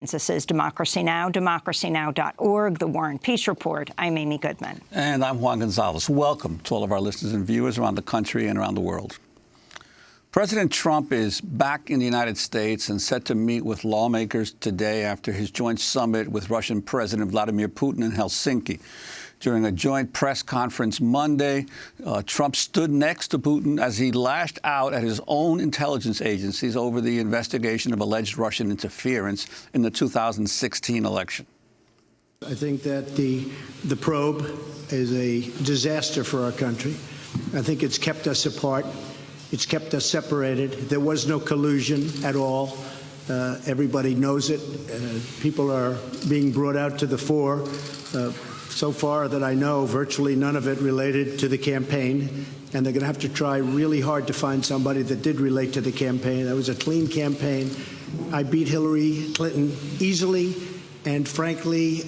This is Democracy Now!, democracynow.org, The War and Peace Report. I'm Amy Goodman. And I'm Juan Gonzalez. Welcome to all of our listeners and viewers around the country and around the world. President Trump is back in the United States and set to meet with lawmakers today after his joint summit with Russian President Vladimir Putin in Helsinki. During a joint press conference Monday, Trump stood next to Putin as he lashed out at his own intelligence agencies over the investigation of alleged Russian interference in the 2016 election. I think that the probe is a disaster for our country. I think it's kept us apart. It's kept us separated. There was no collusion at all. Everybody knows it. People are being brought out to the fore. So far that I know, virtually none of it related to the campaign, and they're going to have to try really hard to find somebody that did relate to the campaign. That was a clean campaign. I beat Hillary Clinton easily, and frankly,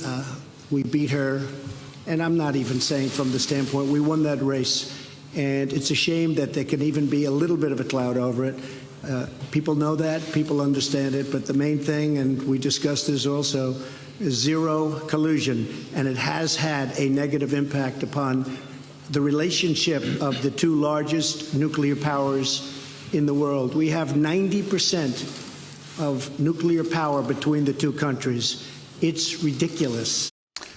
we beat her, and I'm not even saying from the standpoint we won that race, and it's a shame that there can even be a little bit of a cloud over it. People know that, people understand it, but the main thing, and we discussed this also, zero collusion, and it has had a negative impact upon the relationship of the two largest nuclear powers in the world. We have 90% of nuclear power between the two countries. It's ridiculous.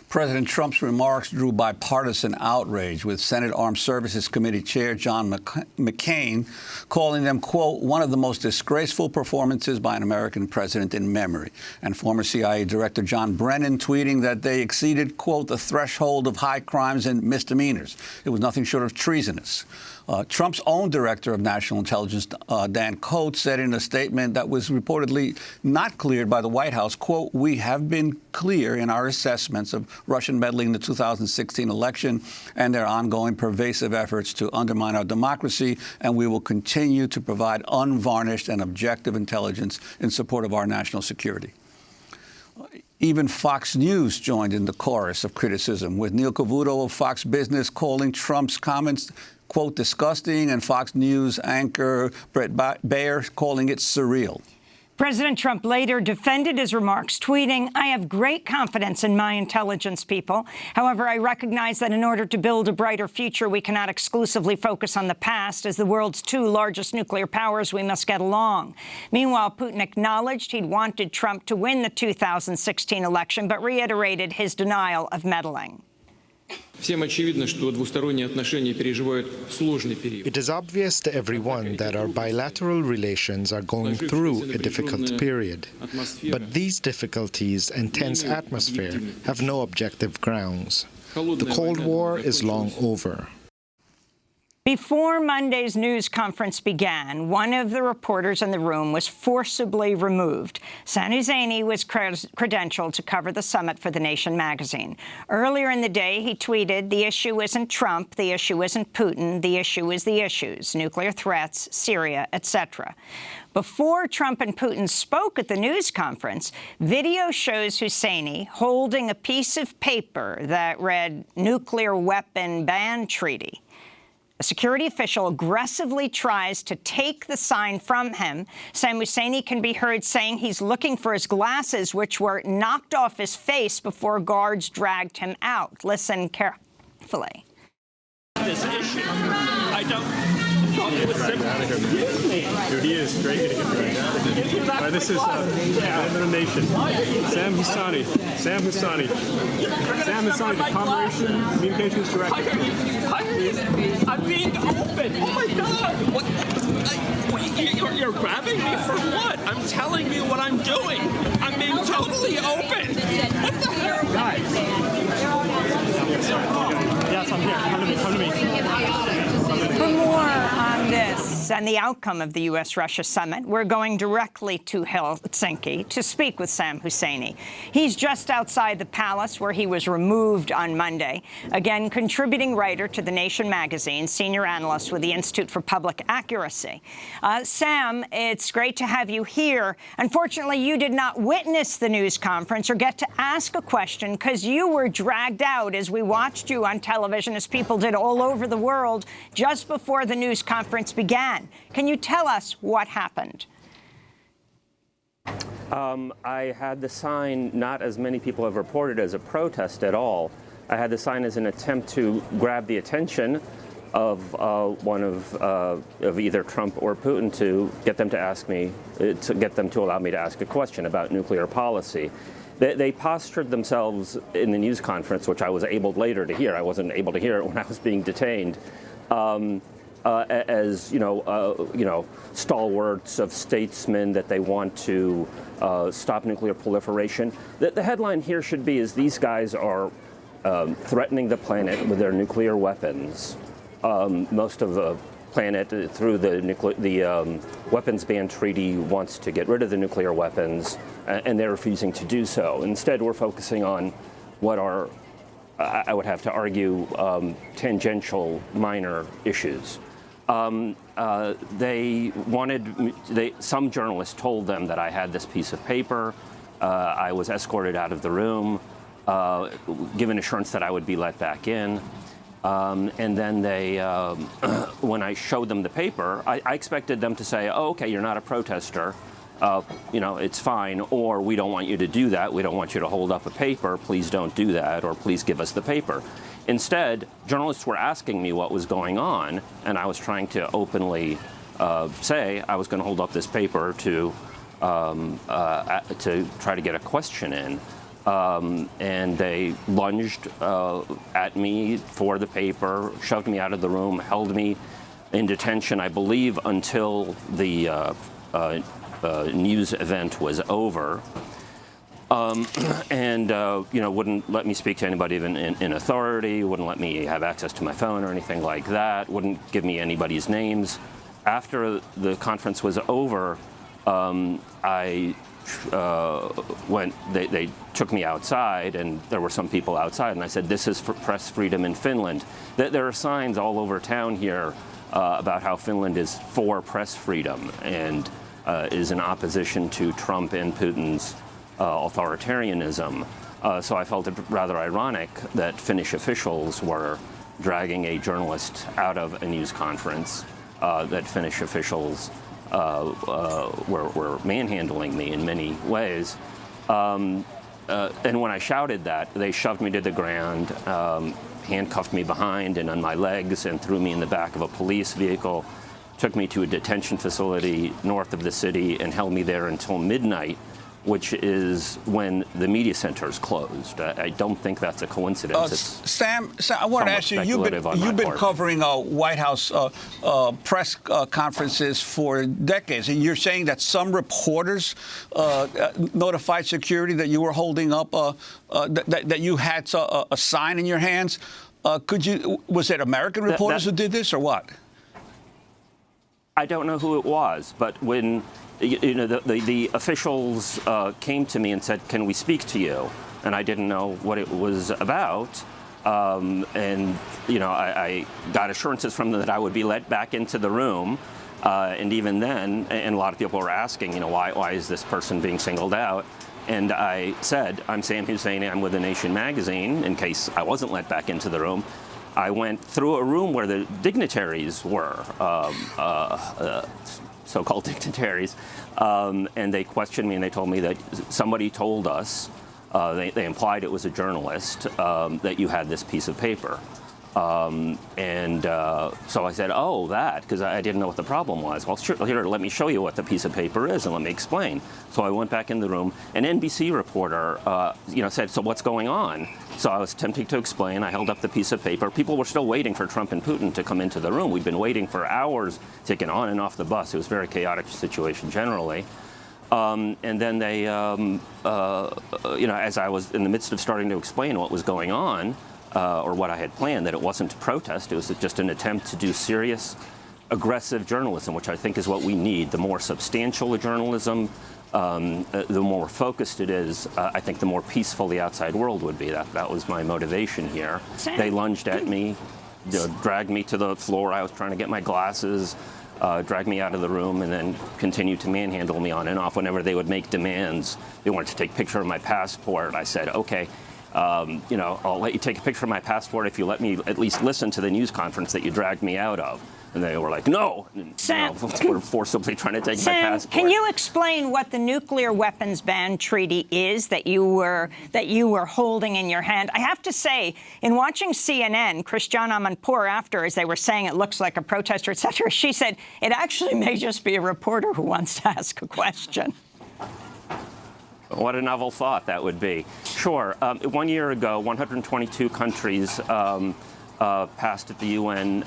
President Trump's remarks drew bipartisan outrage, with Senate Armed Services Committee Chair John McCain calling them, quote, one of the most disgraceful performances by an American president in memory, and former CIA Director John Brennan tweeting that they exceeded, quote, the threshold of high crimes and misdemeanors. It was nothing short of treasonous. Trump's own Director of National Intelligence, Dan Coats, said in a statement that was reportedly not cleared by the White House, quote, we have been clear in our assessments of Russian meddling in the 2016 election and their ongoing pervasive efforts to undermine our democracy, and we will continue to provide unvarnished and objective intelligence in support of our national security. Even Fox News joined in the chorus of criticism, with Neil Cavuto of Fox Business calling Trump's comments, quote, disgusting, and Fox News anchor Brett Baier calling it surreal. President Trump later defended his remarks, tweeting, I have great confidence in my intelligence people. However, I recognize that in order to build a brighter future, we cannot exclusively focus on the past. As the world's two largest nuclear powers, we must get along. Meanwhile, Putin acknowledged he'd wanted Trump to win the 2016 election, but reiterated his denial of meddling. It is obvious to everyone that our bilateral relations are going through a difficult period. But these difficulties and tense atmosphere have no objective grounds. The Cold War is long over. Before Monday's news conference began, one of the reporters in the room was forcibly removed. Sam Husseini was credentialed to cover the summit for The Nation magazine. Earlier in the day, he tweeted, the issue isn't Trump, the issue isn't Putin, the issue is the issues, nuclear threats, Syria, etc. Before Trump and Putin spoke at the news conference, video shows Husseini holding a piece of paper that read, Nuclear Weapon Ban Treaty. A security official aggressively tries to take the sign from him. Sam Husseini can be heard saying he's looking for his glasses, which were knocked off his face before guards dragged him out. Listen carefully. This issue, I don't. He is straight to get right. This is the Nation. Sam Husseini. Sam Husseini. Sam Husseini, the Communications Director. I'm being open. Oh my God! What? You're grabbing me for what? I'm telling you what I'm doing. I'm being totally open. What the hell? Guys. Yes, I'm here. Come to me. For more on this and the outcome of the U.S.-Russia summit, we're going directly to Helsinki to speak with Sam Husseini. He's just outside the palace where he was removed on Monday. Again, contributing writer to The Nation magazine, senior analyst with the Institute for Public Accuracy. Sam, it's great to have you here. Unfortunately, you did not witness the news conference or get to ask a question because you were dragged out as we watched you on television, as people did all over the world, just before the news conference began. Can you tell us what happened? I had the sign, not as many people have reported as a protest at all. I had the sign as an attempt to grab the attention of one of either Trump or Putin to get them to ask me, to get them to allow me to ask a question about nuclear policy. They postured themselves in the news conference, which I was able later to hear. I wasn't able to hear it when I was being detained. As stalwarts of statesmen that they want to stop nuclear proliferation. The headline here should be: is these guys are threatening the planet with their nuclear weapons. Most of the planet, through the weapons ban treaty, wants to get rid of the nuclear weapons, and they're refusing to do so. Instead, we're focusing on what are, I would have to argue, tangential, minor issues. Some journalists told them that I had this piece of paper. I was escorted out of the room, given assurance that I would be let back in. And then they, when I showed them the paper, I expected them to say, "Oh, okay, you're not a protester. It's fine," or "We don't want you to do that. We don't want you to hold up a paper. Please don't do that," or "Please give us the paper." Instead, journalists were asking me what was going on, and I was trying to openly say I was going to hold up this paper to try to get a question in. And they lunged at me for the paper, shoved me out of the room, held me in detention, I believe, until the news event was over. Wouldn't let me speak to anybody in authority, wouldn't let me have access to my phone or anything like that, wouldn't give me anybody's names. After the conference was over, they took me outside, and there were some people outside, and I said, "This is for press freedom in Finland." There are signs all over town here about how Finland is for press freedom and is in opposition to Trump and Putin's authoritarianism. So I felt it rather ironic that Finnish officials were dragging a journalist out of a news conference, that Finnish officials were manhandling me in many ways. And when I shouted that, they shoved me to the ground, handcuffed me behind and on my legs, and threw me in the back of a police vehicle, took me to a detention facility north of the city, and held me there until midnight, which is when the media centers closed. I don't think that's a coincidence. Sam, I want to ask you, you've been covering White House press conferences for decades, and you're saying that some reporters notified security that you were holding up, that you had a sign in your hands. Was it American reporters who did this, or what? I don't know who it was, but when the officials came to me and said, "Can we speak to you?" And I didn't know what it was about. I got assurances from them that I would be let back into the room. And even then, and a lot of people were asking, why is this person being singled out? And I said, "I'm Sam Husseini. I'm with The Nation magazine," in case I wasn't let back into the room. I went through a room where the dignitaries were, so-called dignitaries, and they questioned me, and they told me that somebody told us, they implied it was a journalist, that you had this piece of paper. So I said, "Oh, that," because I didn't know what the problem was. "Well, sure, here, let me show you what the piece of paper is, and let me explain." So I went back in the room. An NBC reporter, said, "So what's going on?" So I was attempting to explain. I held up the piece of paper. People were still waiting for Trump and Putin to come into the room. We'd been waiting for hours, taken on and off the bus. It was a very chaotic situation generally. And then they, as I was in the midst of starting to explain what was going on, or what I had planned, that it wasn't a protest, it was just an attempt to do serious, aggressive journalism, which I think is what we need. The more substantial the journalism, the more focused it is, I think the more peaceful the outside world would be. That was my motivation here. They lunged at me, dragged me to the floor. I was trying to get my glasses, dragged me out of the room, and then continued to manhandle me on and off whenever they would make demands. They wanted to take a picture of my passport. I said, "Okay, I'll let you take a picture of my passport if you let me at least listen to the news conference that you dragged me out of." And they were like, no, and, Sam, we're forcibly trying to take my Sam, passport. can you explain what the nuclear weapons ban treaty is that you were holding in your hand? I have to say, in watching CNN, Christiane Amanpour, after, as they were saying it looks like a protester, et cetera, she said, it actually may just be a reporter who wants to ask a question. What a novel thought that would be. Sure. 1 year ago, 122 countries passed at the UN,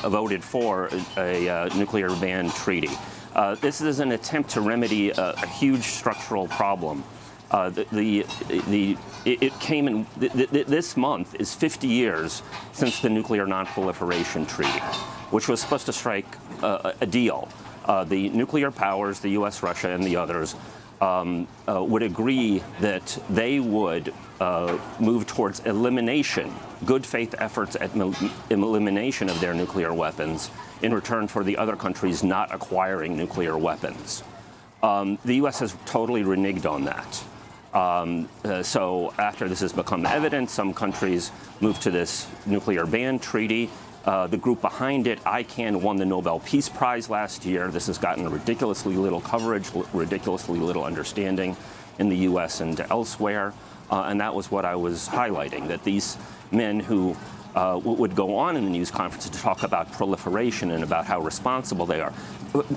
voted for a nuclear ban treaty. This is an attempt to remedy a huge structural problem. It came in, this month is 50 years since the Nuclear Non-Proliferation Treaty, which was supposed to strike a deal. The nuclear powers, the US, Russia, and the others, would agree that they would move towards elimination, good faith efforts at elimination of their nuclear weapons in return for the other countries not acquiring nuclear weapons. The U.S. has totally reneged on that. So after this has become evident, some countries moved to this nuclear ban treaty. The group behind it, ICANN, won the Nobel Peace Prize last year. This has gotten ridiculously little coverage, ridiculously little understanding in the U.S. and elsewhere. And that was what I was highlighting, that these men who would go on in the news conferences to talk about proliferation and about how responsible they are.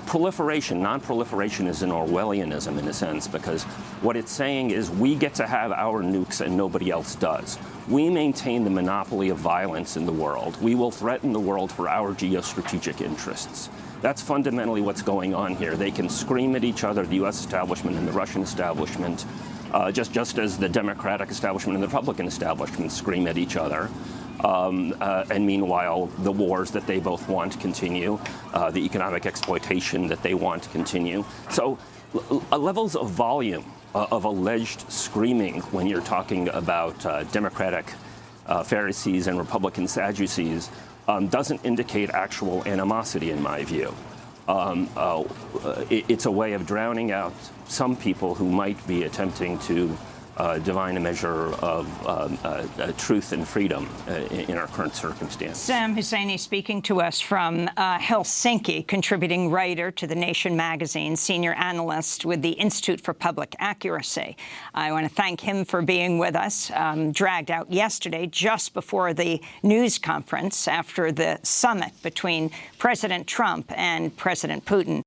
Proliferation, non-proliferation is an Orwellianism in a sense, because what it's saying is we get to have our nukes and nobody else does. We maintain the monopoly of violence in the world. We will threaten the world for our geostrategic interests. That's fundamentally what's going on here. They can scream at each other, the U.S. establishment and the Russian establishment, just as the Democratic establishment and the Republican establishment scream at each other. And meanwhile, the wars that they both want continue, the economic exploitation that they want continue. So levels of volume of alleged screaming when you're talking about Democratic Pharisees and Republican Sadducees doesn't indicate actual animosity, in my view. It's a way of drowning out some people who might be attempting to divine a measure of truth and freedom in our current circumstance. Sam Husseini speaking to us from Helsinki, contributing writer to The Nation magazine, senior analyst with the Institute for Public Accuracy. I want to thank him for being with us, dragged out yesterday just before the news conference after the summit between President Trump and President Putin.